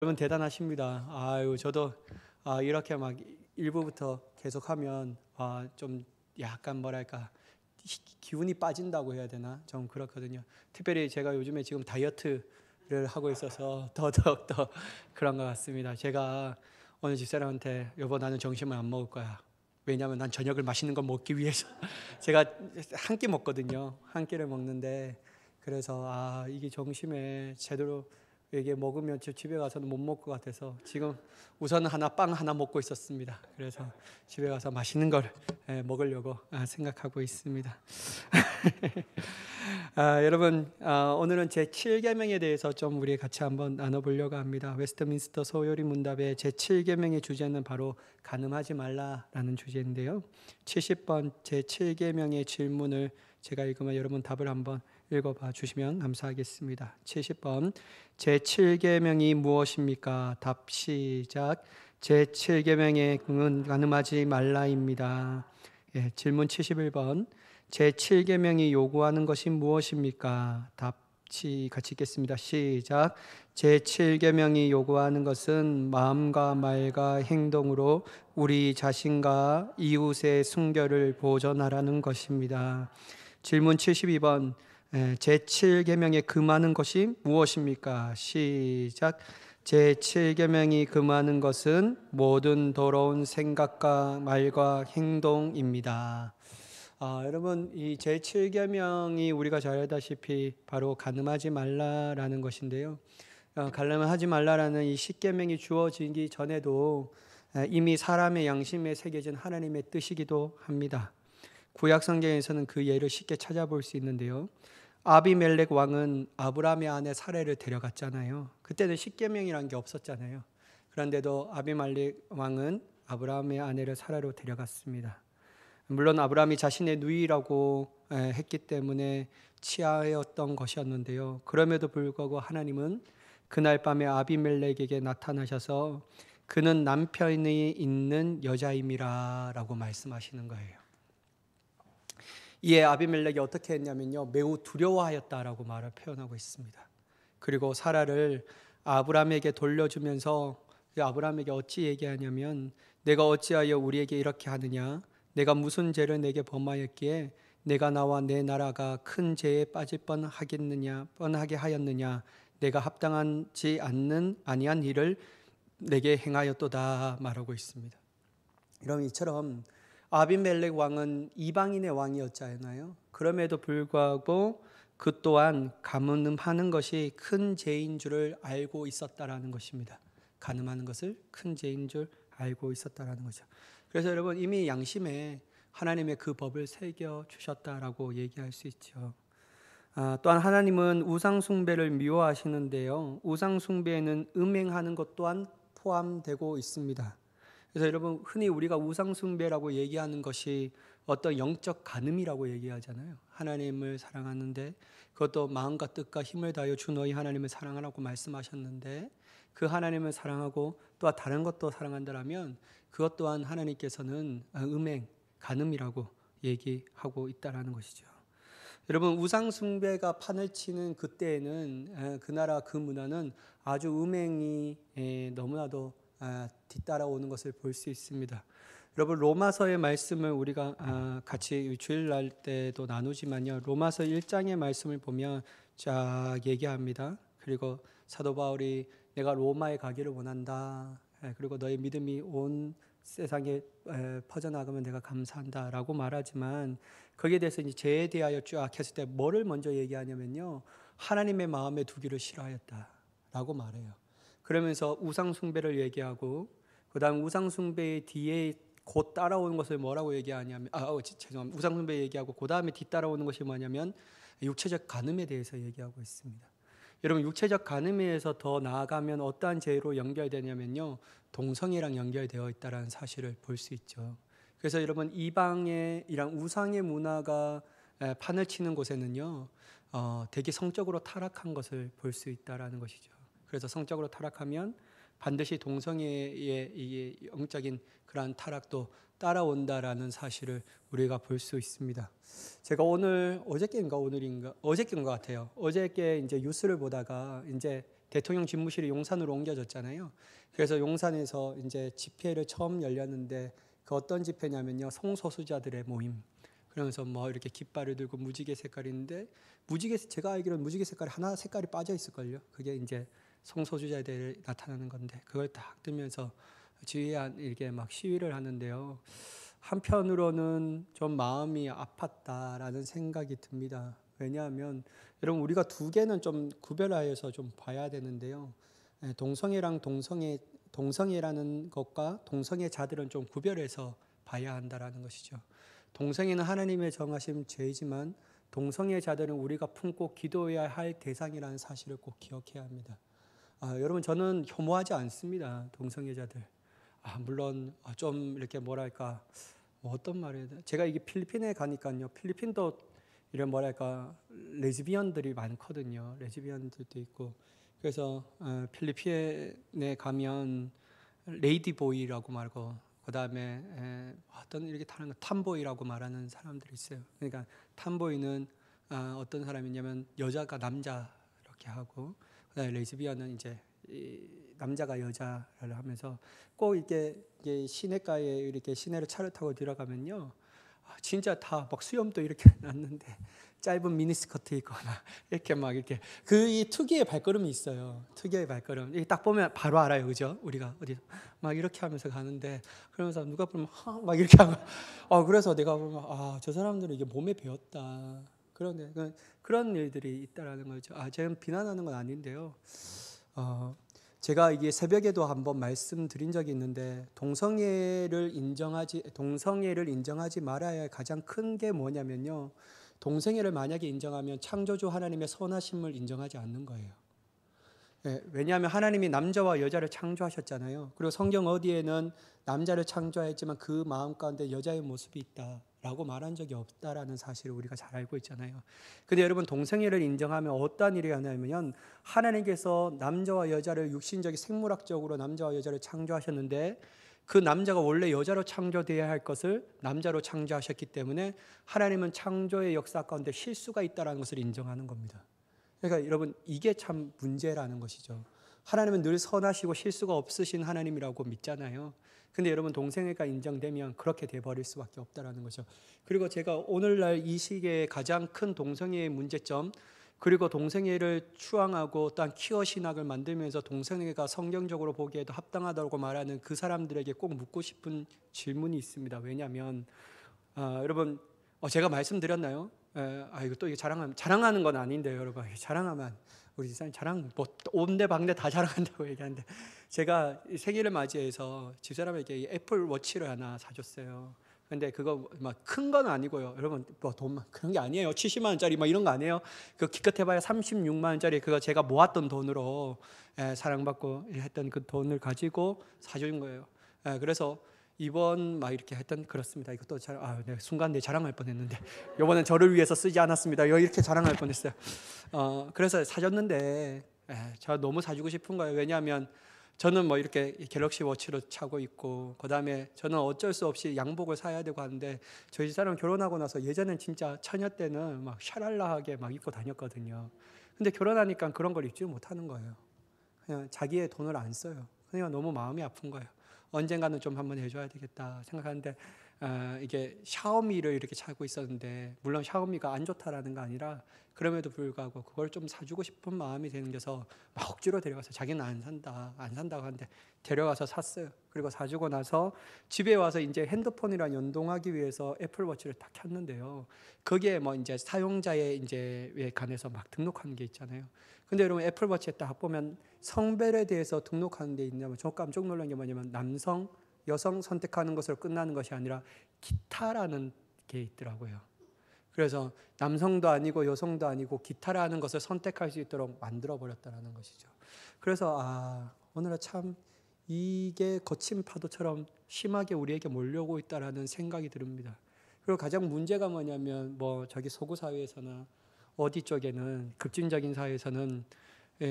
여러분 대단하십니다. 아유, 저도 이렇게 막 일부부터 계속하면 좀 약간 뭐랄까 기운이 빠진다고 해야 되나? 좀 그렇거든요. 특별히 제가 요즘에 지금 다이어트를 하고 있어서 더더욱 그런 것 같습니다. 제가 오늘 집사람한테 여보 나는 점심을 안 먹을 거야. 왜냐하면 난 저녁을 맛있는 걸 먹기 위해서 제가 한 끼 먹거든요. 한 끼를 먹는데 그래서 이게 점심에 제대로 이게 먹으면 집에 가서는 못 먹을 것 같아서 지금 우선 빵 하나 먹고 있었습니다. 그래서 집에 가서 맛있는 걸 먹으려고 생각하고 있습니다. 여러분 오늘은 제 7계명에 대해서 좀 우리 같이 한번 나눠보려고 합니다. 웨스트민스터 소요리 문답의 제 7계명의 주제는 바로 간음하지 말라라는 주제인데요. 70번 제 7계명의 질문을 제가 읽으면 여러분 답을 한번 읽어봐 주시면 감사하겠습니다. 70번 제 7계명이 무엇입니까? 답 시작. 제 7계명의 간음하지 말라입니다. 질문 71번 제 7계명이 요구하는 것이 무엇입니까? 답치 같이 읽겠습니다. 시작. 제 7계명이 요구하는 것은 마음과 말과 행동으로 우리 자신과 이웃의 순결을 보존하라는 것입니다. 질문 72번 제 7계명에 금하는 것이 무엇입니까? 시작. 제 7계명이 금하는 것은 모든 더러운 생각과 말과 행동입니다. 여러분 이 제7계명이 우리가 잘 알다시피 바로 간음하지 말라라는 것인데요. 간음하지 말라라는 이 10계명이 주어지기 전에도 이미 사람의 양심에 새겨진 하나님의 뜻이기도 합니다. 구약 성경에서는 그 예를 쉽게 찾아볼 수 있는데요. 아비멜렉 왕은 아브라함의 아내 사레를 데려갔잖아요. 그때는 10계명이라는 게 없었잖아요. 그런데도 아비멜렉 왕은 아브라함의 아내를 사라로 데려갔습니다. 물론 아브라함이 자신의 누이라고 했기 때문에 치하였던 것이었는데요. 그럼에도 불구하고 하나님은 그날 밤에 아비멜렉에게 나타나셔서 그는 남편이 있는 여자임이라 라고 말씀하시는 거예요. 이에 아비멜렉이 어떻게 했냐면요, 매우 두려워하였다라고 말을 표현하고 있습니다. 그리고 사라를 아브라함에게 돌려주면서 아브라함에게 어찌 얘기하냐면 내가 어찌하여 우리에게 이렇게 하느냐, 내가 무슨 죄를 내게 범하였기에 내가 나와 내 나라가 큰 죄에 빠질 뻔하게 하였느냐, 내가 합당하지 아니한 일을 내게 행하였도다 말하고 있습니다. 여러분 이처럼 아비멜렉 왕은 이방인의 왕이었잖아요. 그럼에도 불구하고 그 또한 간음하는 것이 큰 죄인 줄을 알고 있었다라는 것입니다. 간음하는 것을 큰 죄인 줄 알고 있었다라는 거죠. 그래서 여러분 이미 양심에 하나님의 그 법을 새겨 주셨다라고 얘기할 수 있죠. 또한 하나님은 우상 숭배를 미워하시는데요. 우상 숭배에는 음행하는 것 또한 포함되고 있습니다. 그래서 여러분 흔히 우리가 우상 숭배라고 얘기하는 것이 어떤 영적 간음이라고 얘기하잖아요. 하나님을 사랑하는데 그것도 마음과 뜻과 힘을 다하여 주 너희 하나님을 사랑하라고 말씀하셨는데 그 하나님을 사랑하고 또 다른 것도 사랑한다라면 그것 또한 하나님께서는 음행, 간음이라고 얘기하고 있다라는 것이죠. 여러분 우상 숭배가 판을 치는 그때에는 그 나라 그 문화는 아주 음행이 너무나도 뒤따라오는 것을 볼 수 있습니다. 여러분 로마서의 말씀을 우리가 같이 주일날 때도 나누지만요. 로마서 1장의 말씀을 보면 쫙 얘기합니다. 그리고 사도 바울이 내가 로마에 가기를 원한다. 그리고 너의 믿음이 온 세상에 퍼져나가면 내가 감사한다라고 말하지만 거기에 대해서 이제 죄에 대하여 쫙 했을 때 뭐를 먼저 얘기하냐면요. 하나님의 마음에 두기를 싫어하였다라고 말해요. 그러면서 우상 숭배를 얘기하고 그다음 우상 숭배의 뒤에 곧 따라오는 것을 뭐라고 얘기하냐면 죄송합니다. 우상 숭배 얘기하고 그다음에 뒤따라오는 것이 뭐냐면 육체적 간음에 대해서 얘기하고 있습니다. 여러분 육체적 간음에서 더 나아가면 어떠한 죄로 연결되냐면요. 동성애랑 연결되어 있다는 사실을 볼 수 있죠. 그래서 여러분 이방의 이런 우상의 문화가 판을 치는 곳에는요. 되게 성적으로 타락한 것을 볼 수 있다라는 것이죠. 그래서 성적으로 타락하면 반드시 동성애의 이 영적인 그러한 타락도 따라온다라는 사실을 우리가 볼 수 있습니다. 제가 어저께인 것 같아요. 어저께 이제 뉴스를 보다가 이제 대통령 집무실이 용산으로 옮겨졌잖아요. 그래서 용산에서 이제 집회를 처음 열렸는데 그 어떤 집회냐면요, 성소수자들의 모임. 그러면서 뭐 이렇게 깃발을 들고 무지개 색깔인데 무지개, 제가 알기로는 무지개 색깔이 하나 색깔이 빠져 있을걸요. 그게 이제 성소수자들이 나타나는 건데 그걸 딱 들면서 주위에 이렇게 막 시위를 하는데요. 한편으로는 좀 마음이 아팠다라는 생각이 듭니다. 왜냐하면 여러분, 우리가 두 개는 좀 구별하여서 좀 봐야 되는데요. 동성애랑 동성애라는 것과 동성애자들은 좀 구별해서 봐야 한다라는 것이죠. 동성애는 하나님의 정하신 죄이지만 동성애자들은 우리가 품고 기도해야 할 대상이라는 사실을 꼭 기억해야 합니다. 여러분, 저는 혐오하지 않습니다. 동성애자들. 물론 좀 이렇게 뭐랄까, 어떤 말이에요? 제가 이게 필리핀에 가니까요. 필리핀도 이런 뭐랄까 레즈비언들이 많거든요. 레즈비언들도 있고. 그래서 필리핀에 가면 레이디보이라고 말고 그다음에 어떤 이렇게 타는 거 탐보이라고 말하는 사람들이 있어요. 그러니까 탐보이는 어떤 사람이냐면 여자가 남자 이렇게 하고, 그다음에 레즈비언은 이제 남자가 여자를 하면서 꼭 이게 시내가에 이렇게 시내를 차를 타고 들어가면요, 진짜 다 막 수염도 이렇게 났는데 짧은 미니스커트 입거나 이렇게 막 이렇게 이 특유의 발걸음이 있어요. 특유의 발걸음. 이게 딱 보면 바로 알아요, 그죠? 우리가 어디 막 이렇게 하면서 가는데, 그러면서 누가 보면 막 이렇게 하고, 그래서 내가 보면 저 사람들은 이게 몸에 배웠다. 그런 일들이 있다라는 거죠. 제가 비난하는 건 아닌데요. 제가 이게 새벽에도 한번 말씀드린 적이 있는데 동성애를 인정하지 말아야 할 가장 큰 게 뭐냐면요, 동성애를 만약에 인정하면 창조주 하나님의 선하심을 인정하지 않는 거예요. 왜냐하면 하나님이 남자와 여자를 창조하셨잖아요. 그리고 성경 어디에는 남자를 창조했지만 그 마음 가운데 여자의 모습이 있다라고 말한 적이 없다라는 사실을 우리가 잘 알고 있잖아요. 근데 여러분, 동성애를 인정하면 어떤 일이 하냐면 하나님께서 남자와 여자를 육신적인 생물학적으로 남자와 여자를 창조하셨는데 그 남자가 원래 여자로 창조되어야 할 것을 남자로 창조하셨기 때문에 하나님은 창조의 역사 가운데 실수가 있다는 것을 인정하는 겁니다. 그러니까 여러분, 이게 참 문제라는 것이죠. 하나님은 늘 선하시고 실수가 없으신 하나님이라고 믿잖아요. 근데 여러분, 동성애가 인정되면 그렇게 돼버릴 수밖에 없다라는 거죠. 그리고 제가 오늘날 이 시기에 가장 큰 동성애의 문제점, 그리고 동성애를 추앙하고 또한 퀴어 신학을 만들면서 동성애가 성경적으로 보기에도 합당하다고 말하는 그 사람들에게 꼭 묻고 싶은 질문이 있습니다. 왜냐하면 여러분, 제가 말씀드렸나요? 이거 또 이게 자랑하는 건 아닌데요, 여러분. 자랑하면 우리 집사님 뭐 온데 방데 다 자랑한다고 얘기하는데, 제가 생일을 맞이해서 집사람에게 애플 워치를 하나 사줬어요. 근데 그거 막 큰 건 아니고요, 여러분. 뭐 돈만 그런 게 아니에요. 70만 원짜리 막 이런 거 아니에요. 그 기껏해봐야 36만 원짜리 그거 제가 모았던 돈으로 사랑받고 했던 그 돈을 가지고 사준 거예요. 그래서 이번 막 이렇게 했던, 그렇습니다. 이것도 내가 순간 내 자랑할 뻔했는데 이번엔 저를 위해서 쓰지 않았습니다. 이렇게 자랑할 뻔했어요. 그래서 사줬는데 제가 너무 사주고 싶은 거예요. 왜냐하면 저는 뭐 이렇게 갤럭시 워치로 차고 있고, 그 다음에 저는 어쩔 수 없이 양복을 사야 되고 하는데, 저희 사람 결혼하고 나서 예전엔 진짜 처녀 때는 막 샤랄라하게 막 입고 다녔거든요. 근데 결혼하니까 그런 걸 입지 못하는 거예요. 그냥 자기의 돈을 안 써요. 그냥 너무 마음이 아픈 거예요. 언젠가는 좀 한번 해줘야 되겠다 생각하는데, 이게 샤오미를 이렇게 차고 있었는데, 물론 샤오미가 안 좋다라는 거 아니라 그럼에도 불구하고 그걸 좀 사주고 싶은 마음이 생겨서 막 억지로 데려가서, 자기는 안 산다고 하는데 데려가서 샀어요. 그리고 사주고 나서 집에 와서 이제 핸드폰이랑 연동하기 위해서 애플워치를 딱 켰는데요, 거기에 뭐 이제 사용자의 이제 관해서 막 등록하는 게 있잖아요. 근데 여러분, 애플워치에 딱 보면 성별에 대해서 등록하는 데 있냐면, 저 깜짝 놀란 게 뭐냐면 남성, 여성 선택하는 것으로 끝나는 것이 아니라 기타라는 게 있더라고요. 그래서 남성도 아니고 여성도 아니고 기타라는 것을 선택할 수 있도록 만들어 버렸다는 것이죠. 그래서 오늘은 참 이게 거친 파도처럼 심하게 우리에게 몰려오고 있다라는 생각이 듭니다. 그리고 가장 문제가 뭐냐면, 뭐 저기 서구 사회에서나 어디 쪽에는, 급진적인 사회에서는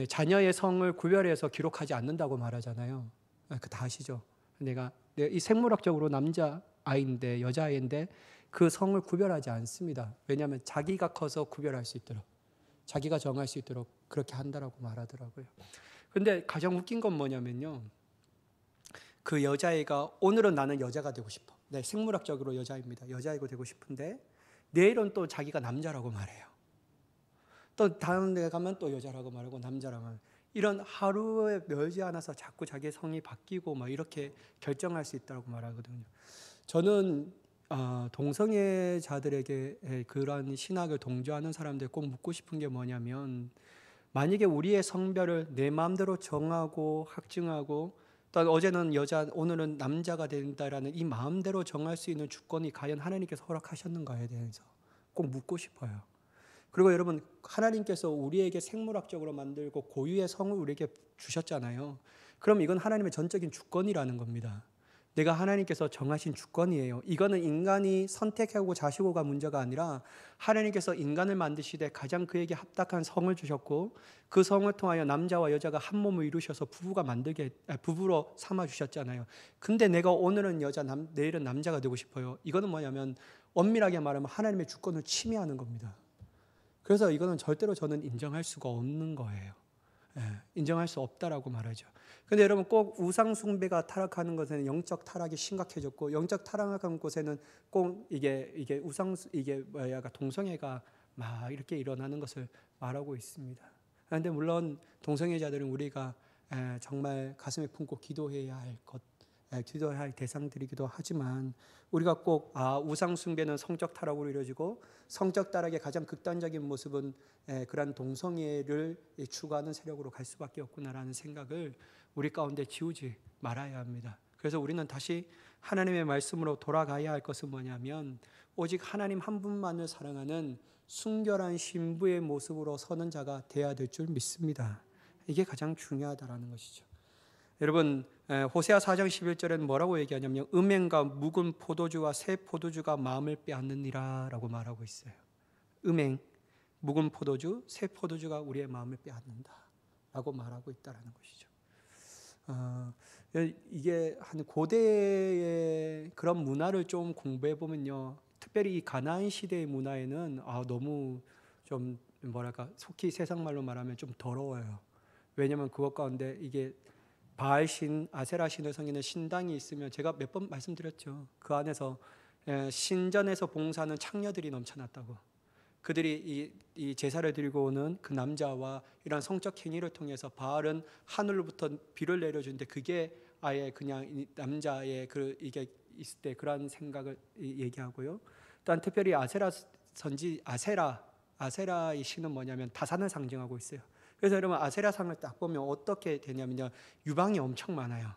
자녀의 성을 구별해서 기록하지 않는다고 말하잖아요. 그 다 아시죠? 내가 이 생물학적으로 남자 아이인데 여자 아이인데 그 성을 구별하지 않습니다. 왜냐하면 자기가 커서 구별할 수 있도록, 자기가 정할 수 있도록 그렇게 한다라고 말하더라고요. 근데 가장 웃긴 건 뭐냐면요, 그 여자애가 오늘은 나는 여자가 되고 싶어, 네, 생물학적으로 여자입니다. 여자이고 되고 싶은데 내일은 또 자기가 남자라고 말해요. 또 다음 데 가면 또 여자라고 말하고 남자라고 말하고, 이런 하루에 머지않아서 자꾸 자기의 성이 바뀌고 막 이렇게 결정할 수 있다고 말하거든요. 저는 동성애자들에게 그러한 신학을 동조하는 사람들 꼭 묻고 싶은 게 뭐냐면, 만약에 우리의 성별을 내 마음대로 정하고 확증하고, 또 어제는 여자 오늘은 남자가 된다라는 이 마음대로 정할 수 있는 주권이 과연 하나님께서 허락하셨는가에 대해서 꼭 묻고 싶어요. 그리고 여러분, 하나님께서 우리에게 생물학적으로 만들고 고유의 성을 우리에게 주셨잖아요. 그럼 이건 하나님의 전적인 주권이라는 겁니다. 내가 하나님께서 정하신 주권이에요. 이거는 인간이 선택하고 자시고가 문제가 아니라 하나님께서 인간을 만드시되 가장 그에게 합당한 성을 주셨고, 그 성을 통하여 남자와 여자가 한 몸을 이루셔서 부부로 삼아 주셨잖아요. 근데 내가 오늘은 여자, 내일은 남자가 되고 싶어요. 이거는 뭐냐면 엄밀하게 말하면 하나님의 주권을 침해하는 겁니다. 그래서 이거는 절대로 저는 인정할 수가 없는 거예요. 인정할 수 없다라고 말하죠. 근데 여러분, 꼭 우상 숭배가 타락하는 것에는 영적 타락이 심각해졌고, 영적 타락한 곳에는 꼭 이게 동성애가 막 이렇게 일어나는 것을 말하고 있습니다. 그런데 물론 동성애자들은 우리가 정말 가슴에 품고 기도해야 할 대상들이기도 하지만, 우리가 꼭 우상 숭배는 성적 타락으로 이루어지고 성적 타락의 가장 극단적인 모습은 그러한 동성애를 추구하는 세력으로 갈 수밖에 없구나라는 생각을 우리 가운데 지우지 말아야 합니다. 그래서 우리는 다시 하나님의 말씀으로 돌아가야 할 것은 뭐냐면, 오직 하나님 한 분만을 사랑하는 순결한 신부의 모습으로 서는 자가 되어야 될 줄 믿습니다. 이게 가장 중요하다라는 것이죠. 여러분, 호세아 4장 11절에는 뭐라고 얘기하냐면, 음행과 묵은 포도주와 새 포도주가 마음을 빼앗느니라 라고 말하고 있어요. 음행, 묵은 포도주, 새 포도주가 우리의 마음을 빼앗는다 라고 말하고 있다는 것이죠. 이게 한 고대의 그런 문화를 좀 공부해 보면요, 특별히 이 가나안 시대의 문화에는 너무 좀 속히 세상 말로 말하면 좀 더러워요. 왜냐하면 그것 가운데 이게 바알신, 아세라 신을 섬기는 신당이 있으면, 제가 몇 번 말씀드렸죠. 그 안에서 신전에서 봉사하는 창녀들이 넘쳐났다고. 그들이 이 제사를 드리고 오는 그 남자와 이런 성적 행위를 통해서 바알은 하늘로부터 비를 내려주는데, 그게 아예 그냥 이 남자의 이게 있을 때 그러한 생각을 얘기하고요. 또한 특별히 아세라의 신은 뭐냐면 다산을 상징하고 있어요. 그래서 여러분, 아세라상을 딱 보면 어떻게 되냐면요, 유방이 엄청 많아요.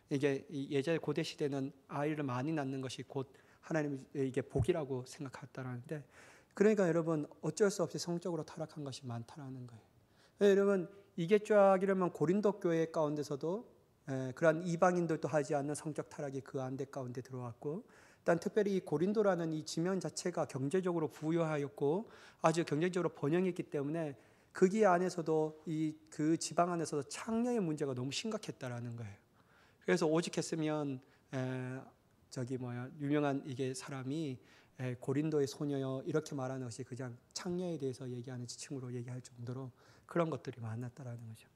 이게 예전 고대 시대는 아이를 많이 낳는 것이 곧 하나님의 이게 복이라고 생각했다라는데, 그러니까 여러분, 어쩔 수 없이 성적으로 타락한 것이 많다라는 거예요. 여러분, 이게 쫙 이러면 고린도 교회 가운데서도 그러한 이방인들도 하지 않는 성적 타락이 그 안대 가운데 들어왔고, 일단 특별히 이 고린도라는 이 지명 자체가 경제적으로 부유하였고 아주 경제적으로 번영했기 때문에 거기 안에서도 그 지방 안에서도 창녀의 문제가 너무 심각했다라는 거예요. 그래서 오직했으면 유명한 이게 사람이 고린도의 소녀여 이렇게 말하는 것이 그냥 창녀에 대해서 얘기하는 지칭으로 얘기할 정도로 그런 것들이 많았다라는 거죠.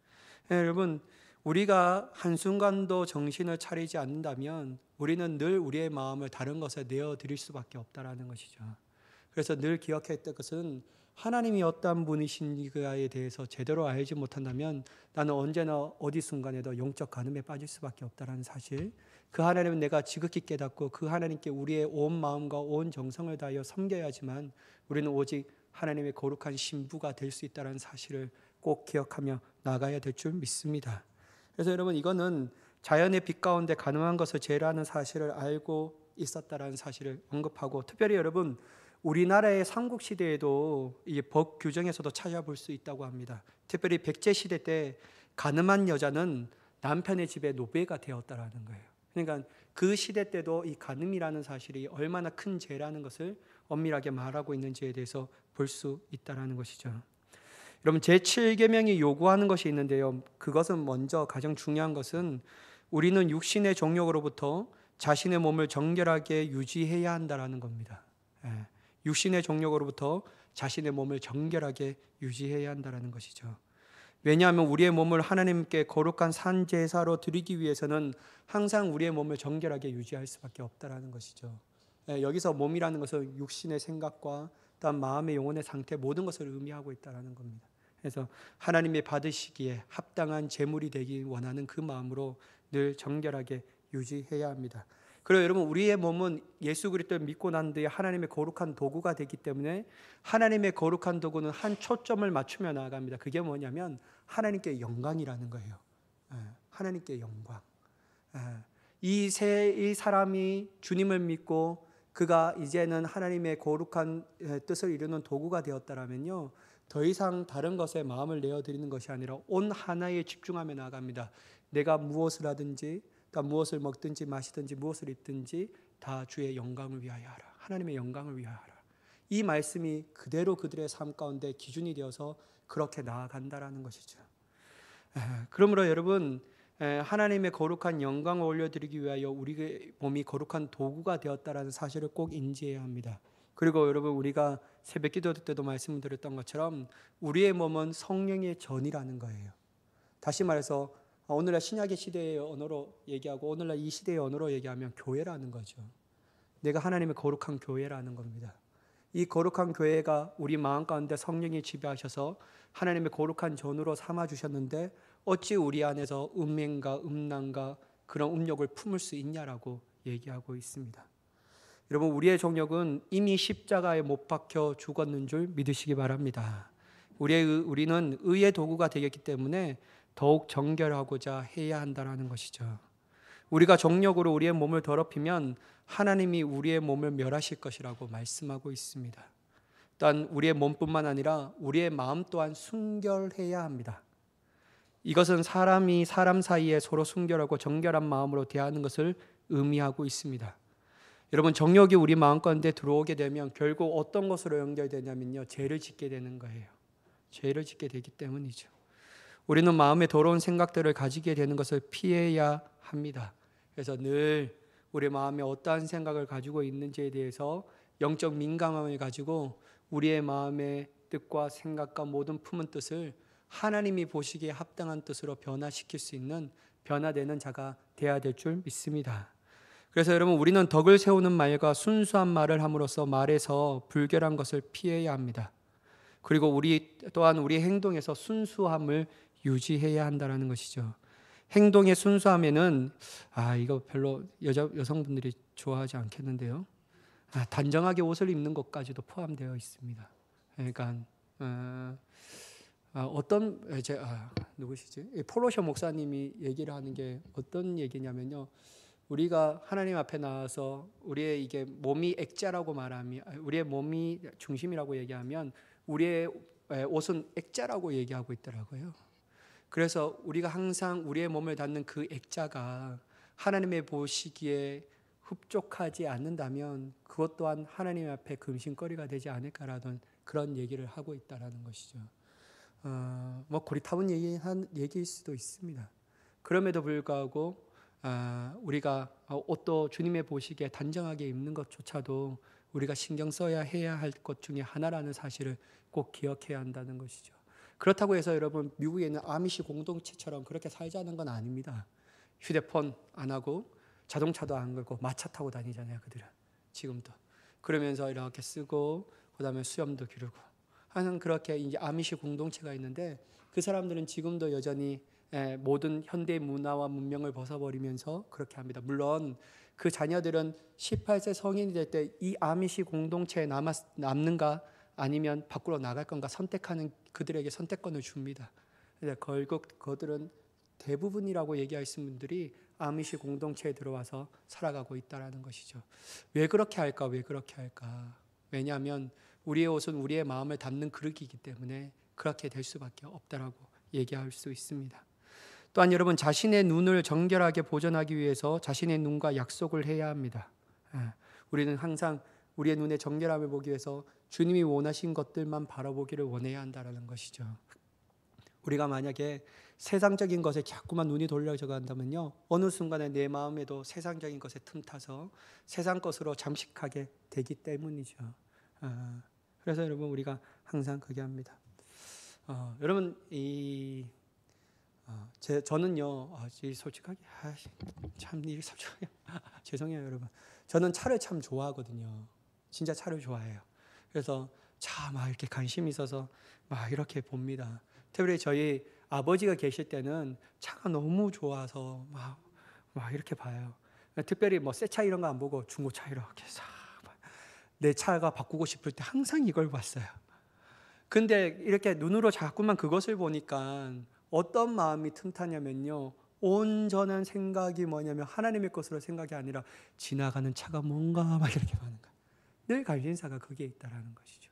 여러분, 우리가 한순간도 정신을 차리지 않는다면 우리는 늘 우리의 마음을 다른 것에 내어드릴 수밖에 없다라는 것이죠. 그래서 늘 기억해야 될 것은, 하나님이 어떠한 분이신가에 대해서 제대로 알지 못한다면 나는 언제나 어디 순간에도 영적 간음에 빠질 수밖에 없다는 사실, 그 하나님은 내가 지극히 깨닫고 그 하나님께 우리의 온 마음과 온 정성을 다하여 섬겨야지만 우리는 오직 하나님의 거룩한 신부가 될 수 있다는 사실을 꼭 기억하며 나가야 될 줄 믿습니다. 그래서 여러분, 이거는 자연의 빛 가운데 가능한 것을 죄라는 사실을 알고 있었다라는 사실을 언급하고, 특별히 여러분, 우리나라의 삼국시대에도 이 법 규정에서도 찾아볼 수 있다고 합니다. 특별히 백제시대 때 가늠한 여자는 남편의 집에 노예가 되었다라는 거예요. 그러니까 그 시대 때도 이 가늠이라는 사실이 얼마나 큰 죄라는 것을 엄밀하게 말하고 있는지에 대해서 볼 수 있다라는 것이죠. 여러분, 제7계명이 요구하는 것이 있는데요, 그것은 먼저 가장 중요한 것은 우리는 육신의 정욕으로부터 자신의 몸을 정결하게 유지해야 한다라는 겁니다. 육신의 정욕으로부터 자신의 몸을 정결하게 유지해야 한다는 것이죠. 왜냐하면 우리의 몸을 하나님께 거룩한 산 제사로 드리기 위해서는 항상 우리의 몸을 정결하게 유지할 수밖에 없다라는 것이죠. 여기서 몸이라는 것은 육신의 생각과 또한 마음의 영혼의 상태 모든 것을 의미하고 있다라는 겁니다. 그래서 하나님이 받으시기에 합당한 제물이 되기 원하는 그 마음으로 늘 정결하게 유지해야 합니다. 그리고 여러분, 우리의 몸은 예수 그리스도를 믿고 난 뒤에 하나님의 거룩한 도구가 되기 때문에 하나님의 거룩한 도구는 한 초점을 맞추며 나아갑니다. 그게 뭐냐면 하나님께 영광이라는 거예요. 하나님께 영광. 이 사람이 주님을 믿고 그가 이제는 하나님의 거룩한 뜻을 이루는 도구가 되었다라면요, 더 이상 다른 것에 마음을 내어드리는 것이 아니라 온 하나에 집중하며 나아갑니다. 내가 무엇을 하든지, 무엇을 먹든지 마시든지 무엇을 입든지 다 주의 영광을 위하여 하라. 하나님의 영광을 위하여 하라. 이 말씀이 그대로 그들의 삶 가운데 기준이 되어서 그렇게 나아간다라는 것이죠. 그러므로 여러분, 하나님의 거룩한 영광을 올려드리기 위하여 우리의 몸이 거룩한 도구가 되었다라는 사실을 꼭 인지해야 합니다. 그리고 여러분, 우리가 새벽 기도 때도 말씀드렸던 것처럼 우리의 몸은 성령의 전이라는 거예요. 다시 말해서 오늘날 신약의 시대의 언어로 얘기하고 오늘날 이 시대의 언어로 얘기하면 교회라는 거죠. 내가 하나님의 거룩한 교회라는 겁니다. 이 거룩한 교회가 우리 마음 가운데 성령이 지배하셔서 하나님의 거룩한 전으로 삼아주셨는데 어찌 우리 안에서 음행과 음란과 그런 음욕을 품을 수 있냐라고 얘기하고 있습니다. 여러분, 우리의 정욕은 이미 십자가에 못 박혀 죽었는 줄 믿으시기 바랍니다. 우리는 의의 도구가 되겠기 때문에 더욱 정결하고자 해야 한다는 것이죠. 우리가 정욕으로 우리의 몸을 더럽히면 하나님이 우리의 몸을 멸하실 것이라고 말씀하고 있습니다. 또한 우리의 몸뿐만 아니라 우리의 마음 또한 순결해야 합니다. 이것은 사람이 사람 사이에 서로 순결하고 정결한 마음으로 대하는 것을 의미하고 있습니다. 여러분, 정욕이 우리 마음 가운데 들어오게 되면 결국 어떤 것으로 연결되냐면요, 죄를 짓게 되는 거예요. 죄를 짓게 되기 때문이죠. 우리는 마음에 더러운 생각들을 가지게 되는 것을 피해야 합니다. 그래서 늘 우리 마음에 어떠한 생각을 가지고 있는지에 대해서 영적 민감함을 가지고 우리의 마음의 뜻과 생각과 모든 품은 뜻을 하나님이 보시기에 합당한 뜻으로 변화시킬 수 있는 변화되는 자가 되어야 될 줄 믿습니다. 그래서 여러분, 우리는 덕을 세우는 말과 순수한 말을 함으로써 말에서 불결한 것을 피해야 합니다. 그리고 우리 또한 우리 행동에서 순수함을 유지해야 한다는 것이죠. 행동의 순수함에는 이거 별로 여성분들이 좋아하지 않겠는데요. 단정하게 옷을 입는 것까지도 포함되어 있습니다. 그러니까 누구시지? 폴로셔 목사님이 얘기를 하는 게 어떤 얘기냐면요. 우리가 하나님 앞에 나와서 우리의 이게 몸이 액자라고 말하면, 우리의 몸이 중심이라고 얘기하면 우리의 옷은 액자라고 얘기하고 있더라고요. 그래서 우리가 항상 우리의 몸을 닿는 그 액자가 하나님의 보시기에 흡족하지 않는다면 그것 또한 하나님 앞에 금신거리가 되지 않을까라는 그런 얘기를 하고 있다라는 것이죠. 고리타분 얘기일 수도 있습니다. 그럼에도 불구하고 우리가 옷도 주님의 보시기에 단정하게 입는 것조차도 우리가 신경 써야 해야 할 것 중에 하나라는 사실을 꼭 기억해야 한다는 것이죠. 그렇다고 해서 여러분, 미국에 있는 아미시 공동체처럼 그렇게 살자는 건 아닙니다. 휴대폰 안 하고 자동차도 안 걸고 마차 타고 다니잖아요, 그들은 지금도. 그러면서 이렇게 쓰고 그다음에 수염도 기르고 하는 그렇게 이제 아미시 공동체가 있는데 그 사람들은 지금도 여전히 모든 현대 문화와 문명을 벗어버리면서 그렇게 합니다. 물론 그 자녀들은 18세 성인이 될 때 이 아미시 공동체에 남는가 아니면 밖으로 나갈 건가 선택하는 그들에게 선택권을 줍니다. 결국 그들은 대부분이라고 얘기할 수 있는 분들이 아미시 공동체에 들어와서 살아가고 있다는 것이죠. 왜 그렇게 할까? 왜냐하면 우리의 옷은 우리의 마음을 담는 그릇이기 때문에 그렇게 될 수밖에 없다라고 얘기할 수 있습니다. 또한 여러분, 자신의 눈을 정결하게 보존하기 위해서 자신의 눈과 약속을 해야 합니다. 우리는 항상 우리의 눈의 정결함을 보기 위해서 주님이 원하신 것들만 바라보기를 원해야 한다는 것이죠. 우리가 만약에 세상적인 것에 자꾸만 눈이 돌려져 간다면요, 어느 순간에 내 마음에도 세상적인 것에 틈타서 세상 것으로 잠식하게 되기 때문이죠. 그래서 여러분, 우리가 항상 그게 합니다. 여러분, 저는요, 솔직하게, 참, 이게 솔직하게, 죄송해요, 여러분. 저는 차를 참 좋아하거든요. 진짜 차를 좋아해요. 그래서 차 막 이렇게 관심이 있어서 막 이렇게 봅니다. 특별히 저희 아버지가 계실 때는 차가 너무 좋아서 막 이렇게 봐요. 특별히 뭐 새 차 이런 거 안 보고 중고차 이렇게 싹 내 차가 바꾸고 싶을 때 항상 이걸 봤어요. 근데 이렇게 눈으로 자꾸만 그것을 보니까 어떤 마음이 틈타냐면요, 온전한 생각이 뭐냐면 하나님의 것으로 생각이 아니라 지나가는 차가 뭔가 막 이렇게 하는 거예요. 늘 관심사가 거기에 있다라는 것이죠.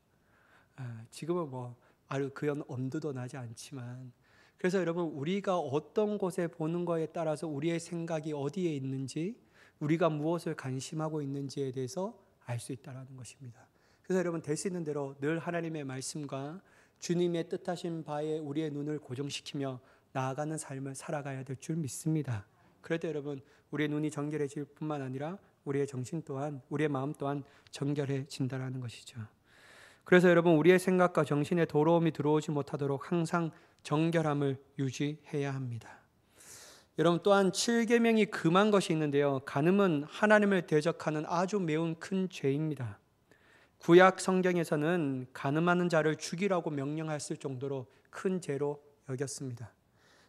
지금은 뭐 아주 그런 엄두도 나지 않지만, 그래서 여러분, 우리가 어떤 곳에 보는 거에 따라서 우리의 생각이 어디에 있는지, 우리가 무엇을 관심하고 있는지에 대해서 알 수 있다는 것입니다. 그래서 여러분, 될 수 있는 대로 늘 하나님의 말씀과 주님의 뜻하신 바에 우리의 눈을 고정시키며 나아가는 삶을 살아가야 될 줄 믿습니다. 그래도 여러분, 우리의 눈이 정결해질 뿐만 아니라 우리의 정신 또한, 우리의 마음 또한 정결해진다는 것이죠. 그래서 여러분, 우리의 생각과 정신에 더러움이 들어오지 못하도록 항상 정결함을 유지해야 합니다. 여러분, 또한 7계명이 금한 것이 있는데요, 간음은 하나님을 대적하는 아주 매우 큰 죄입니다. 구약 성경에서는 간음하는 자를 죽이라고 명령했을 정도로 큰 죄로 여겼습니다.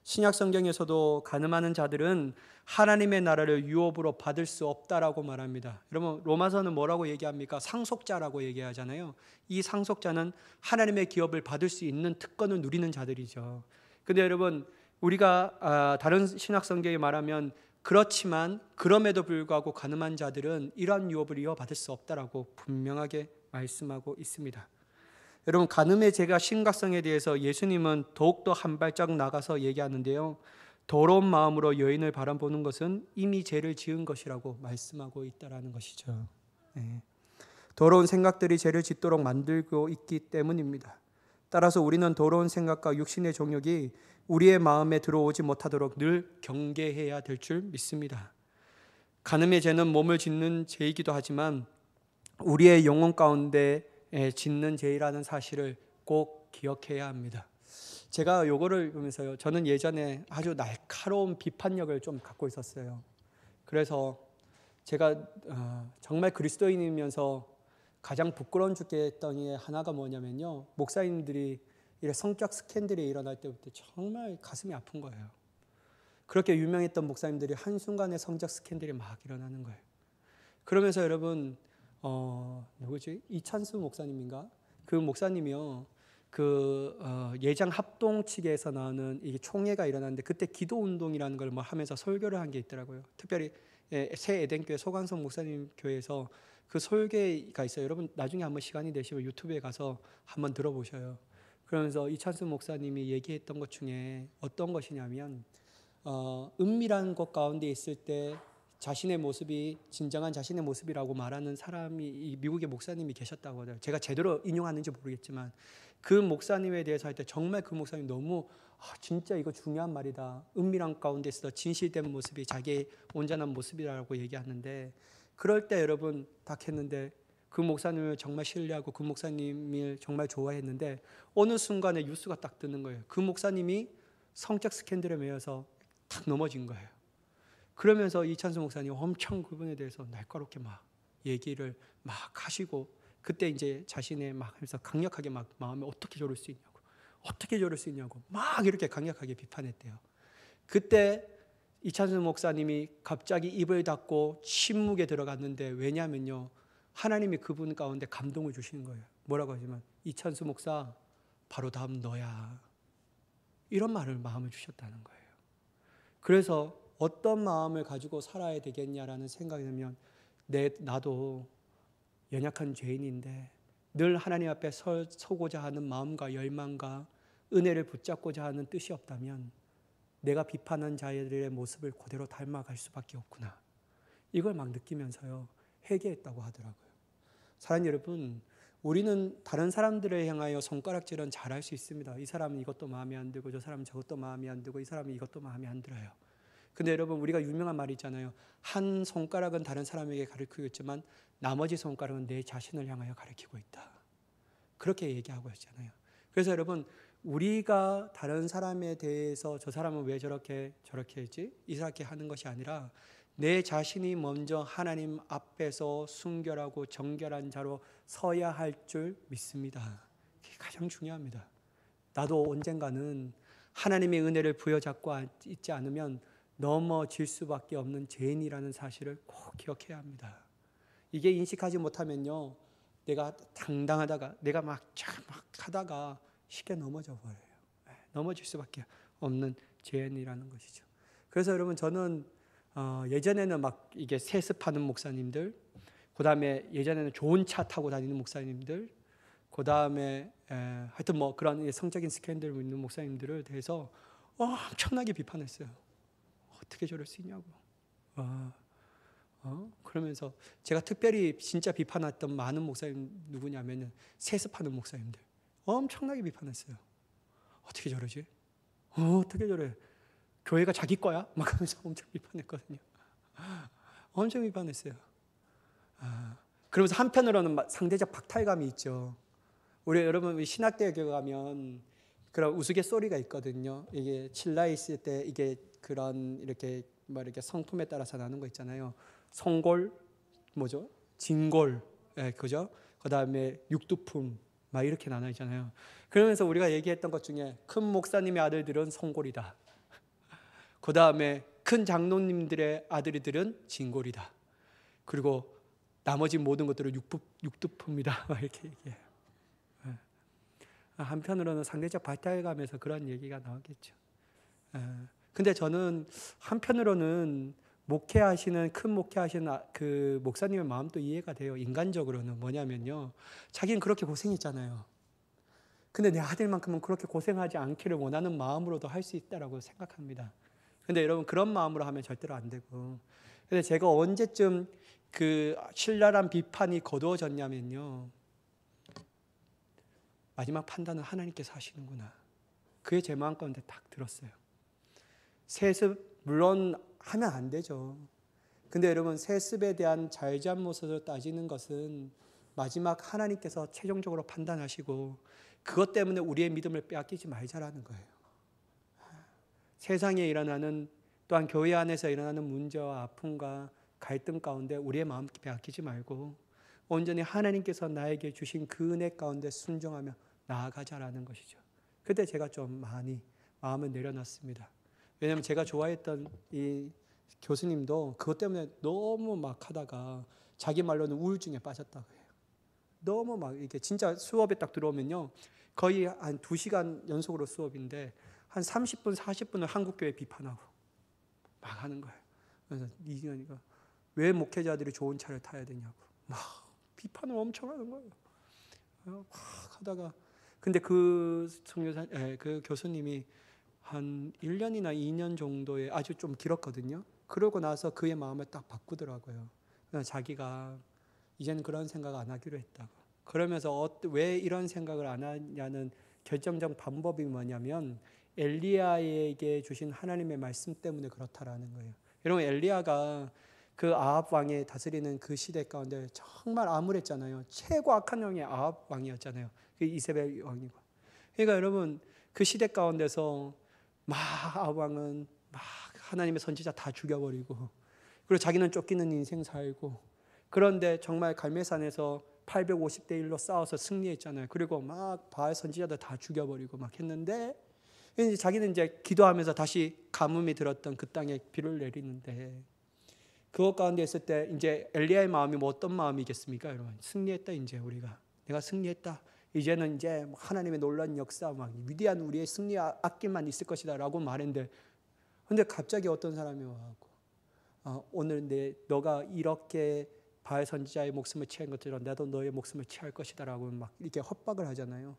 신약 성경에서도 간음하는 자들은 하나님의 나라를 유업으로 받을 수 없다라고 말합니다. 여러분, 로마서는 뭐라고 얘기합니까? 상속자라고 얘기하잖아요. 이 상속자는 하나님의 기업을 받을 수 있는 특권을 누리는 자들이죠. 근데 여러분, 우리가 다른 신약 성경에 말하면 그렇지만 그럼에도 불구하고 간음한 자들은 이러한 유업을 이어받을 수 없다라고 분명하게 말씀하고 있습니다. 여러분, 간음의 죄가 심각성에 대해서 예수님은 더욱더 한 발짝 나가서 얘기하는데요, 더러운 마음으로 여인을 바라보는 것은 이미 죄를 지은 것이라고 말씀하고 있다는 것이죠. 더러운 생각들이 죄를 짓도록 만들고 있기 때문입니다. 따라서 우리는 더러운 생각과 육신의 정욕이 우리의 마음에 들어오지 못하도록 늘 경계해야 될 줄 믿습니다. 간음의 죄는 몸을 짓는 죄이기도 하지만 우리의 영혼 가운데 짓는 죄라는 사실을 꼭 기억해야 합니다. 제가 요거를 보면서요, 저는 예전에 아주 날카로운 비판력을 좀 갖고 있었어요. 그래서 제가 정말 그리스도인이면서 가장 부끄러운 죽게 했던 게 하나가 뭐냐면요, 목사님들이 성적 스캔들이 일어날 때부터 정말 가슴이 아픈 거예요. 그렇게 유명했던 목사님들이 한순간에 성적 스캔들이 막 일어나는 거예요. 그러면서 여러분, 누구지? 이찬수 목사님인가? 그 목사님이요, 예장 합동 측에서 나오는 이 총회가 일어났는데 그때 기도 운동이라는 걸 뭐 하면서 설교를 한 게 있더라고요. 특별히 새 에덴교회 소강성 목사님 교회에서 그 설교가 있어요. 여러분, 나중에 한번 시간이 되시면 유튜브에 가서 한번 들어보셔요. 그러면서 이찬수 목사님이 얘기했던 것 중에 어떤 것이냐면, 은밀한 곳 가운데 있을 때 자신의 모습이 진정한 자신의 모습이라고 말하는 사람이 이 미국의 목사님이 계셨다고 하더라고요. 제가 제대로 인용하는지 모르겠지만 그 목사님에 대해서 할 때 정말 그 목사님 너무 진짜 이거 중요한 말이다. 은밀한 가운데 있어 진실된 모습이 자기의 온전한 모습이라고 얘기하는데, 그럴 때 여러분 딱 했는데 그 목사님을 정말 신뢰하고 그 목사님을 정말 좋아했는데 어느 순간에 뉴스가 딱 뜨는 거예요. 그 목사님이 성적 스캔들에 매여서 탁 넘어진 거예요. 그러면서 이찬수 목사님 엄청 그분에 대해서 날카롭게 막 얘기를 막 하시고, 그때 이제 자신의 막 하면서 강력하게 막 마음에 어떻게 저럴 수 있냐고 막 이렇게 강력하게 비판했대요. 그때 이찬수 목사님이 갑자기 입을 닫고 침묵에 들어갔는데, 왜냐면요, 하나님이 그분 가운데 감동을 주시는 거예요. 뭐라고 하지만, 이찬수 목사 바로 다음 너야, 이런 말을 마음을 주셨다는 거예요. 그래서 어떤 마음을 가지고 살아야 되겠냐라는 생각이 들면, 나도 연약한 죄인인데 늘 하나님 앞에 서고자 하는 마음과 열망과 은혜를 붙잡고자 하는 뜻이 없다면 내가 비판한 자들의 모습을 그대로 닮아갈 수밖에 없구나, 이걸 막 느끼면서요 회개했다고 하더라고요. 사랑하는 여러분, 우리는 다른 사람들을 향하여 손가락질은 잘할 수 있습니다. 이 사람은 이것도 마음에 안 들고 저 사람은 저것도 마음에 안 들고 이 사람은 이것도 마음에 안 들어요. 근데 여러분, 우리가 유명한 말이 있잖아요. 한 손가락은 다른 사람에게 가리키고 있지만 나머지 손가락은 내 자신을 향하여 가리키고 있다. 그렇게 얘기하고 있잖아요. 그래서 여러분, 우리가 다른 사람에 대해서 저 사람은 왜 저렇게 했지? 이상하게 하는 것이 아니라 내 자신이 먼저 하나님 앞에서 순결하고 정결한 자로 서야 할 줄 믿습니다. 그게 가장 중요합니다. 나도 언젠가는 하나님의 은혜를 부여잡고 있지 않으면 넘어질 수밖에 없는 죄인이라는 사실을 꼭 기억해야 합니다. 이게 인식하지 못하면요, 내가 당당하다가 내가 막 하다가 쉽게 넘어져 버려요. 넘어질 수밖에 없는 죄인이라는 것이죠. 그래서 여러분, 저는 예전에는 막 이게 세습하는 목사님들, 그 다음에 예전에는 좋은 차 타고 다니는 목사님들, 그 다음에 하여튼 뭐 그런 성적인 스캔들 있는 목사님들을 대해서 엄청나게 비판했어요. 어떻게 저럴 수 있냐고. 그러면서 제가 특별히 진짜 비판했던 많은 목사님 누구냐면은 세습하는 목사님들 엄청나게 비판했어요. 어떻게 저러지? 어떻게 저래? 교회가 자기 거야? 막 하면서 엄청 비판했거든요. 엄청 비판했어요. 그러면서 한편으로는 상대적 박탈감이 있죠. 우리 여러분 신학대학에 가면 그런 우스갯소리가 있거든요. 이게 칠라 있을 때 이게 그런 이렇게 성품에 따라서 나는 거 있잖아요. 성골, 뭐죠? 진골, 그죠? 그 다음에 육두품, 막 이렇게 나눠 있잖아요. 그러면서 우리가 얘기했던 것 중에 큰 목사님의 아들들은 성골이다. 그 다음에 큰 장로님들의 아들들은 진골이다. 그리고 나머지 모든 것들은 육두품이다. 막 이렇게 얘기해요. 한편으로는 상대적 박탈감에서 그런 얘기가 나오겠죠. 근데 저는 한편으로는 큰 목회하시는 그 목사님의 마음도 이해가 돼요. 인간적으로는 뭐냐면요, 자기는 그렇게 고생했잖아요. 근데 내 아들만큼은 그렇게 고생하지 않기를 원하는 마음으로도 할 수 있다라고 생각합니다. 근데 여러분, 그런 마음으로 하면 절대로 안 되고. 근데 제가 언제쯤 그 신랄한 비판이 거두어졌냐면요, 마지막 판단은 하나님께서 하시는구나. 그게 제 마음 가운데 딱 들었어요. 세습 물론 하면 안 되죠. 근데 여러분, 세습에 대한 잘잘못을 따지는 것은 마지막 하나님께서 최종적으로 판단하시고 그것 때문에 우리의 믿음을 빼앗기지 말자라는 거예요. 세상에 일어나는, 또한 교회 안에서 일어나는 문제와 아픔과 갈등 가운데 우리의 마음 빼앗기지 말고 온전히 하나님께서 나에게 주신 그 은혜 가운데 순종하며 나아가자라는 것이죠. 그때 제가 좀 많이 마음을 내려놨습니다. 왜냐하면 제가 좋아했던 이 교수님도 그것 때문에 너무 막 하다가 자기 말로는 우울증에 빠졌다고 해요. 너무 막 이게 진짜 수업에 딱 들어오면요, 거의 한 2시간 연속으로 수업인데 한 30분, 40분을 한국교회 비판하고 막 하는 거예요. 그래서 이기현이가 왜 목회자들이 좋은 차를 타야 되냐고 막 비판을 엄청 하는 거예요. 막 하다가 근데 그 교수님이 한 1년이나 2년 정도의 아주 좀 길었거든요. 그러고 나서 그의 마음을 딱 바꾸더라고요. 자기가 이제는 그런 생각 안 하기로 했다고. 그러면서 왜 이런 생각을 안 하냐는 결정적 방법이 뭐냐면 엘리야에게 주신 하나님의 말씀 때문에 그렇다라는 거예요. 여러분, 엘리야가 그 아합 왕이 다스리는 그 시대 가운데 정말 암울했잖아요. 최고 악한 왕이 아합 왕이었잖아요. 그 이세벨 왕이고. 그러니까 여러분, 그 시대 가운데서 막 아합 왕은 막 하나님의 선지자 다 죽여버리고, 그리고 자기는 쫓기는 인생 살고, 그런데 정말 갈멜산에서 850대 1로 싸워서 승리했잖아요. 그리고 막 바알 선지자들 다 죽여버리고 막 했는데, 이제 자기는 이제 기도하면서 다시 가뭄이 들었던 그 땅에 비를 내리는데, 그것 가운데 있을 때 이제 엘리야의 마음이 뭐 어떤 마음이겠습니까, 여러분? 승리했다, 이제 우리가 내가 승리했다. 이제는 이제 하나님의 놀라운 역사, 막 위대한 우리의 승리 앞길만 있을 것이다라고 말했는데, 근데 갑자기 어떤 사람이 와갖고 오늘 너가 이렇게 바알 선지자의 목숨을 취한 것처럼 나도 너의 목숨을 취할 것이다라고 막 이렇게 협박을 하잖아요.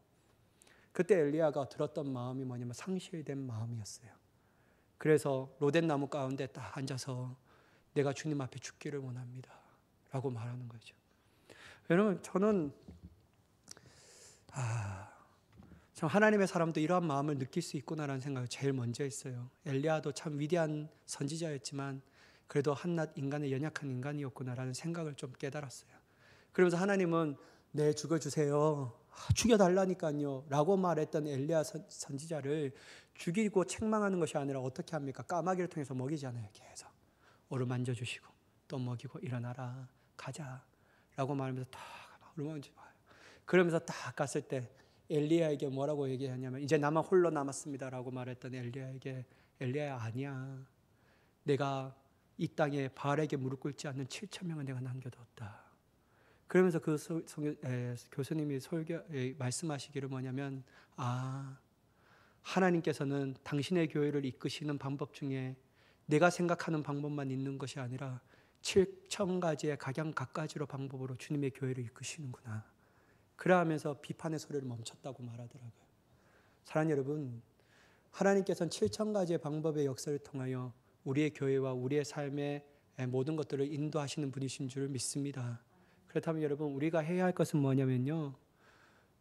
그때 엘리야가 들었던 마음이 뭐냐면 상실된 마음이었어요. 그래서 로덴 나무 가운데 딱 앉아서 내가 주님 앞에 죽기를 원합니다 라고 말하는 거죠. 여러분, 저는 참 하나님의 사람도 이러한 마음을 느낄 수 있구나라는 생각을 제일 먼저 했어요. 엘리야도 참 위대한 선지자였지만 그래도 한낱 인간의 연약한 인간이었구나라는 생각을 좀 깨달았어요. 그러면서 하나님은 네, 죽어주세요 죽여달라니까요 라고 말했던 엘리야 선지자를 죽이고 책망하는 것이 아니라 어떻게 합니까? 까마귀를 통해서 먹이잖아요. 계속 어루만져 주시고 또 먹이고 일어나라 가자 라고 말하면서 딱 어루만져 봐요. 그러면서 딱 갔을 때 엘리야에게 뭐라고 얘기하냐면 이제 나만 홀로 남았습니다 라고 말했던 엘리야에게 엘리야야 아니야. 내가 이 땅에 바알에게 무릎 꿇지 않는 7,000명은 내가 남겨뒀다. 그러면서 그 교수님이 말씀하시기를 뭐냐면 하나님께서는 당신의 교회를 이끄시는 방법 중에 내가 생각하는 방법만 있는 것이 아니라 7,000가지의 각양각가지로 방법으로 주님의 교회를 이끄시는구나. 그러하면서 비판의 소리를 멈췄다고 말하더라고요. 사랑하는 여러분, 하나님께서는 7,000가지의 방법의 역사를 통하여 우리의 교회와 우리의 삶의 모든 것들을 인도하시는 분이신 줄 믿습니다. 그렇다면 여러분, 우리가 해야 할 것은 뭐냐면요,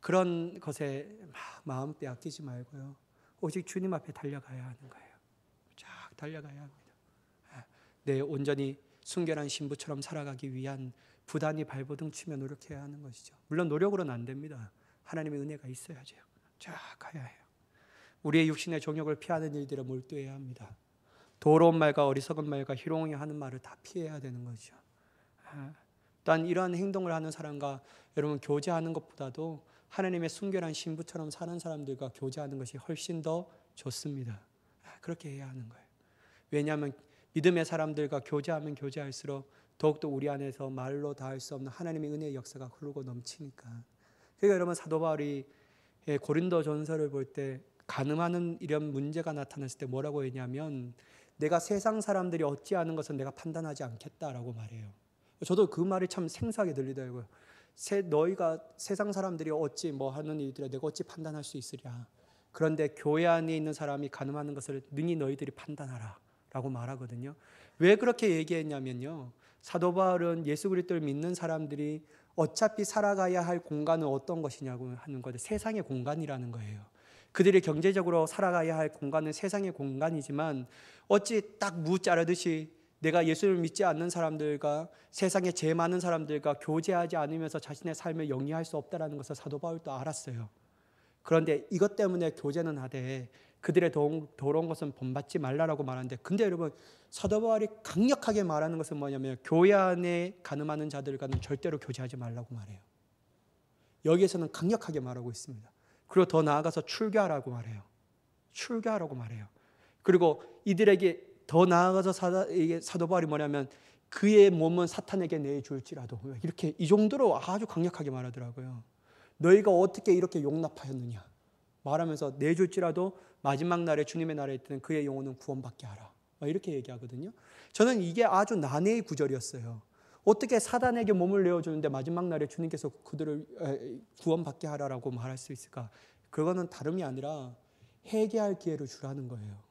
그런 것에 마음 빼앗기지 말고요, 오직 주님 앞에 달려가야 하는 거예요. 쫙 달려가야 합니다. 내 온전히 순결한 신부처럼 살아가기 위한 부단히 발버둥 치며 노력해야 하는 것이죠. 물론 노력으로는 안 됩니다. 하나님의 은혜가 있어야죠. 쫙 가야 해요. 우리의 육신의 정욕을 피하는 일들에 몰두해야 합니다. 더러운 말과 어리석은 말과 희롱이 하는 말을 다 피해야 되는 거죠. 또한 이러한 행동을 하는 사람과 여러분 교제하는 것보다도 하나님의 순결한 신부처럼 사는 사람들과 교제하는 것이 훨씬 더 좋습니다. 그렇게 해야 하는 거예요. 왜냐하면 믿음의 사람들과 교제하면 교제할수록 더욱더 우리 안에서 말로 다 할 수 없는 하나님의 은혜의 역사가 흐르고 넘치니까. 그러니까 여러분 사도 바울이 고린도 전서를 볼 때 간음하는 이런 문제가 나타났을 때 뭐라고 했냐면 내가 세상 사람들이 어찌하는 것은 내가 판단하지 않겠다라고 말해요. 저도 그 말이 참 생소하게 들리더라고요. 너희가 세상 사람들이 어찌 뭐 하는 일들에 내가 어찌 판단할 수 있으랴. 그런데 교회 안에 있는 사람이 간음하는 것을 능히 너희들이 판단하라 라고 말하거든요. 왜 그렇게 얘기했냐면요, 사도 바울은 예수 그리스도를 믿는 사람들이 어차피 살아가야 할 공간은 어떤 것이냐고 하는 거죠. 세상의 공간이라는 거예요. 그들이 경제적으로 살아가야 할 공간은 세상의 공간이지만 어찌 딱 무 자르듯이 내가 예수를 믿지 않는 사람들과 세상에 죄 많은 사람들과 교제하지 않으면서 자신의 삶을 영위할 수 없다는 것을 사도 바울도 알았어요. 그런데 이것 때문에 교제는 하되 그들의 더러운 것은 본받지 말라라고 말하는데, 근데 여러분 사도 바울이 강력하게 말하는 것은 뭐냐면 교회 안에 간음하는 자들과는 절대로 교제하지 말라고 말해요. 여기에서는 강력하게 말하고 있습니다. 그리고 더 나아가서 출교하라고 말해요. 출교하라고 말해요. 그리고 이들에게 더 나아가서 사도 바울이 뭐냐면 그의 몸은 사탄에게 내줄지라도, 이렇게 이 정도로 아주 강력하게 말하더라고요. 너희가 어떻게 이렇게 용납하였느냐 말하면서 내줄지라도 마지막 날에 주님의 나라에 있던 그의 영혼은 구원받게 하라, 이렇게 얘기하거든요. 저는 이게 아주 난해의 구절이었어요. 어떻게 사단에게 몸을 내어주는데 마지막 날에 주님께서 그들을 구원받게 하라라고 말할 수 있을까? 그거는 다름이 아니라 회개할 기회를 주라는 거예요.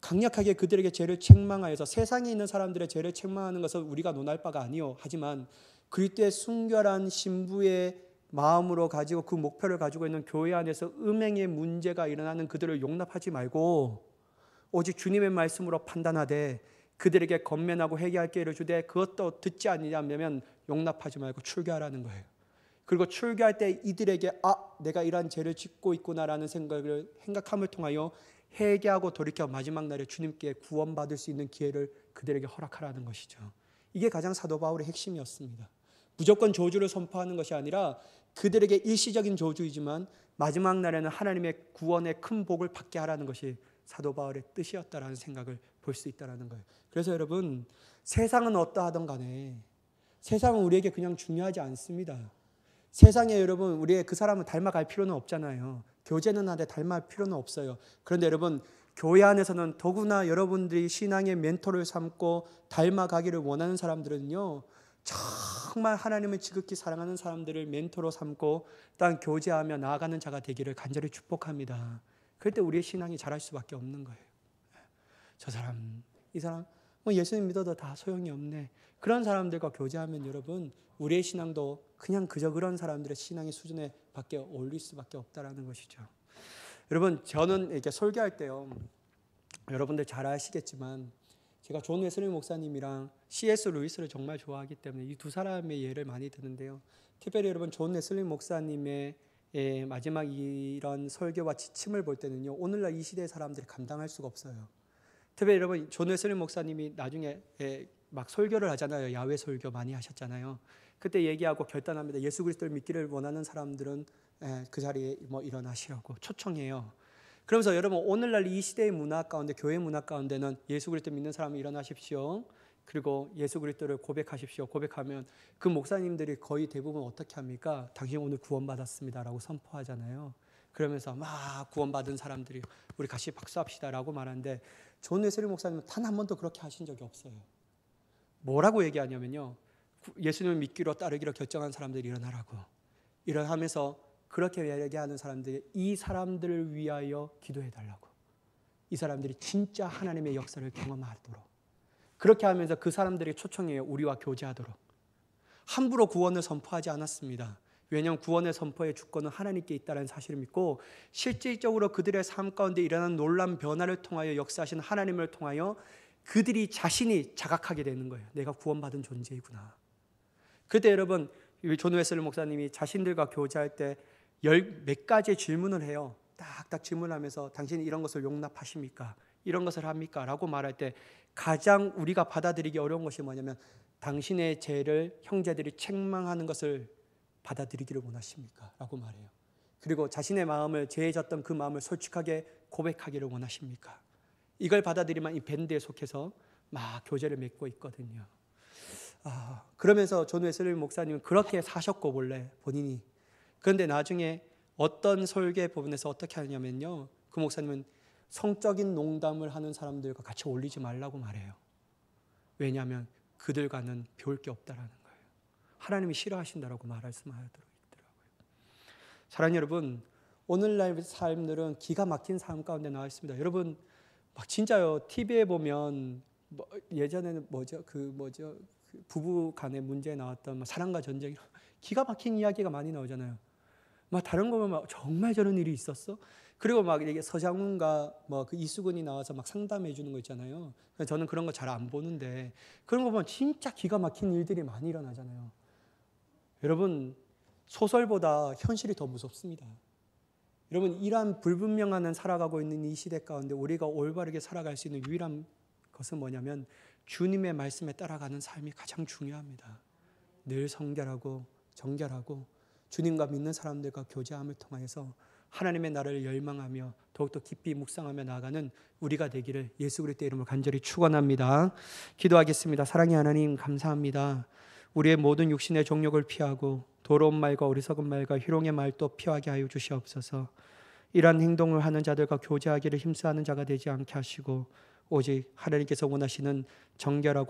강력하게 그들에게 죄를 책망하여서, 세상에 있는 사람들의 죄를 책망하는 것은 우리가 논할 바가 아니요, 하지만 그리스도의 순결한 신부의 마음으로 가지고 그 목표를 가지고 있는 교회 안에서 음행의 문제가 일어나는 그들을 용납하지 말고 오직 주님의 말씀으로 판단하되 그들에게 건면하고 회개할 기회를 주되 그것도 듣지 않으려면 용납하지 말고 출교하라는 거예요. 그리고 출교할 때 이들에게 내가 이러한 죄를 짓고 있구나라는 생각함을 통하여 회개하고 돌이켜 마지막 날에 주님께 구원받을 수 있는 기회를 그들에게 허락하라는 것이죠. 이게 가장 사도 바울의 핵심이었습니다. 무조건 저주를 선포하는 것이 아니라 그들에게 일시적인 저주이지만 마지막 날에는 하나님의 구원의 큰 복을 받게 하라는 것이 사도 바울의 뜻이었다라는 생각을 볼 수 있다는 거예요. 그래서 여러분, 세상은 어떠하든 간에 세상은 우리에게 그냥 중요하지 않습니다. 세상에 여러분 우리의 그 사람을 닮아갈 필요는 없잖아요. 교제는 하되 닮아갈 필요는 없어요. 그런데 여러분 교회 안에서는 더구나 여러분들이 신앙의 멘토를 삼고 닮아가기를 원하는 사람들은요, 정말 하나님을 지극히 사랑하는 사람들을 멘토로 삼고 땅 교제하며 나아가는 자가 되기를 간절히 축복합니다. 그럴 때 우리의 신앙이 자랄 수밖에 없는 거예요. 저 사람, 이 사람 예수님 믿어도 다 소용이 없네. 그런 사람들과 교제하면 여러분 우리의 신앙도 그냥 그저 그런 사람들의 신앙의 수준에 밖에 올릴 수밖에 없다라는 것이죠. 여러분 저는 이렇게 설교할 때요, 여러분들 잘 아시겠지만 제가 존 웨슬리 목사님이랑 C.S. 루이스를 정말 좋아하기 때문에 이 두 사람의 예를 많이 드는데요. 특별히 여러분 존 웨슬리 목사님의 마지막 이런 설교와 지침을 볼 때는요, 오늘날 이 시대의 사람들이 감당할 수가 없어요. 특별히 여러분 존 웨슬리 목사님이 나중에 막 설교를 하잖아요. 야외 설교 많이 하셨잖아요. 그때 얘기하고 결단합니다. 예수 그리스도를 믿기를 원하는 사람들은 그 자리에 뭐 일어나시라고 초청해요. 그러면서 여러분 오늘날 이 시대의 문화 가운데, 교회 문화 가운데는 예수 그리스도 믿는 사람이 일어나십시오. 그리고 예수 그리스도를 고백하십시오. 고백하면 그 목사님들이 거의 대부분 어떻게 합니까? 당신 오늘 구원받았습니다라고 선포하잖아요. 그러면서 막 구원받은 사람들이 우리 같이 박수합시다라고 말하는데, 존 웨슬리 목사님은 단 한 번도 그렇게 하신 적이 없어요. 뭐라고 얘기하냐면요, 예수님을 믿기로 따르기로 결정한 사람들이 일어나라고, 일어나면서 그렇게 얘기하는 사람들이 이 사람들을 위하여 기도해달라고, 이 사람들이 진짜 하나님의 역사를 경험하도록, 그렇게 하면서 그 사람들이 초청해요. 우리와 교제하도록. 함부로 구원을 선포하지 않았습니다. 왜냐하면 구원의 선포의 주권은 하나님께 있다는 사실을 믿고, 실질적으로 그들의 삶 가운데 일어난 놀라운 변화를 통하여 역사하신 하나님을 통하여 그들이 자신이 자각하게 되는 거예요. 내가 구원받은 존재이구나. 그때 여러분 존 웨슬리 목사님이 자신들과 교제할 때 몇 가지의 질문을 해요. 딱딱 질문하면서 당신이 이런 것을 용납하십니까? 이런 것을 합니까? 라고 말할 때 가장 우리가 받아들이기 어려운 것이 뭐냐면, 당신의 죄를 형제들이 책망하는 것을 받아들이기를 원하십니까? 라고 말해요. 그리고 자신의 마음을, 죄에 졌던 그 마음을 솔직하게 고백하기를 원하십니까? 이걸 받아들이면 이 밴드에 속해서 막 교제를 맺고 있거든요. 그러면서 존 웨슬리 목사님은 그렇게 사셨고 원래 본인이. 그런데 나중에 어떤 설계 부분에서 어떻게 하냐면요, 그 목사님은 성적인 농담을 하는 사람들과 같이 어울리지 말라고 말해요. 왜냐하면 그들과는 배울 게 없다라는 거예요. 하나님이 싫어하신다라고 말씀하더라고요. 사랑하는 여러분, 오늘날 삶들은 기가 막힌 삶 가운데 나와 있습니다. 여러분 막 진짜요, TV에 보면 예전에는 그 부부 간의 문제에 나왔던 사랑과 전쟁, 기가 막힌 이야기가 많이 나오잖아요. 막 다른 거 보면 정말 저런 일이 있었어? 그리고 막 이게 서장훈과 그 이수근이 나와서 막 상담해 주는 거 있잖아요. 저는 그런 거 잘 안 보는데 그런 거 보면 진짜 기가 막힌 일들이 많이 일어나잖아요. 여러분 소설보다 현실이 더 무섭습니다. 여러분 이러한 불분명한 살아가고 있는 이 시대 가운데 우리가 올바르게 살아갈 수 있는 유일한 것은 뭐냐면 주님의 말씀에 따라가는 삶이 가장 중요합니다. 늘 성결하고 정결하고 주님과 믿는 사람들과 교제함을 통해서 하나님의 나라를 열망하며 더욱더 깊이 묵상하며 나아가는 우리가 되기를 예수 그리스도의 이름으로 간절히 축원합니다. 기도하겠습니다. 사랑의 하나님 감사합니다. 우리의 모든 육신의 정욕을 피하고 더러운 말과 어리석은 말과 희롱의 말도 피하게 하여 주시옵소서. 이러한 행동을 하는 자들과 교제하기를 힘쓰는 자가 되지 않게 하시고 오직 하나님께서 원하시는 정결하고